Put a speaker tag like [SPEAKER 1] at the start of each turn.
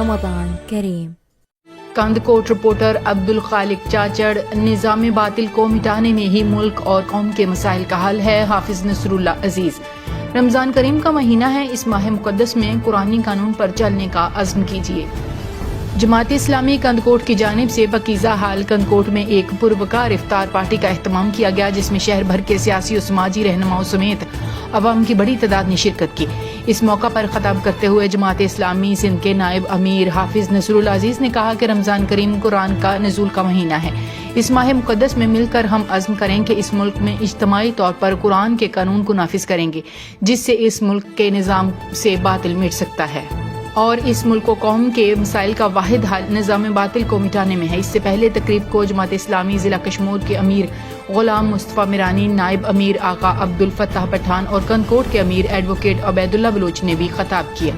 [SPEAKER 1] رمضان کریم۔
[SPEAKER 2] کندکوٹ reporter Abdul Khaliq چاچڑ، نظام باطل کو مٹانے میں ہی ملک اور قوم کے مسائل کا حل ہے، حافظ نصر اللہ عزیز۔ رمضان کریم کا مہینہ ہے، اس ماہ مقدس میں قرآنی قانون پر چلنے کا عزم کیجیے۔ جماعت اسلامی کندکوٹ کی جانب سے پاکیزہ حال کندکوٹ میں ایک پروقار افطار پارٹی کا اہتمام کیا گیا، جس میں شہر بھر کے سیاسی و سماجی رہنماؤں سمیت عوام کی بڑی تعداد نے شرکت کی۔ اس موقع پر خطاب کرتے ہوئے جماعت اسلامی سندھ کے نائب امیر حافظ نصر اللہ عزیز نے کہا کہ رمضان کریم قرآن کا نزول کا مہینہ ہے۔ اس ماہ مقدس میں مل کر ہم عزم کریں کہ اس ملک میں اجتماعی طور پر قرآن کے قانون کو نافذ کریں گے، جس سے اس ملک کے نظام سے باطل مٹ سکتا ہے اور اس ملک و قوم کے مسائل کا واحد حل نظام باطل کو مٹانے میں ہے۔ اس سے پہلے تقریب کو جماعت اسلامی ضلع کشمور کے امیر غلام مصطفیٰ میرانی، نائب امیر آقا عبدالفتاح پٹھان اور کندکوٹ کے امیر ایڈوکیٹ عبید اللہ بلوچ نے بھی خطاب کیا۔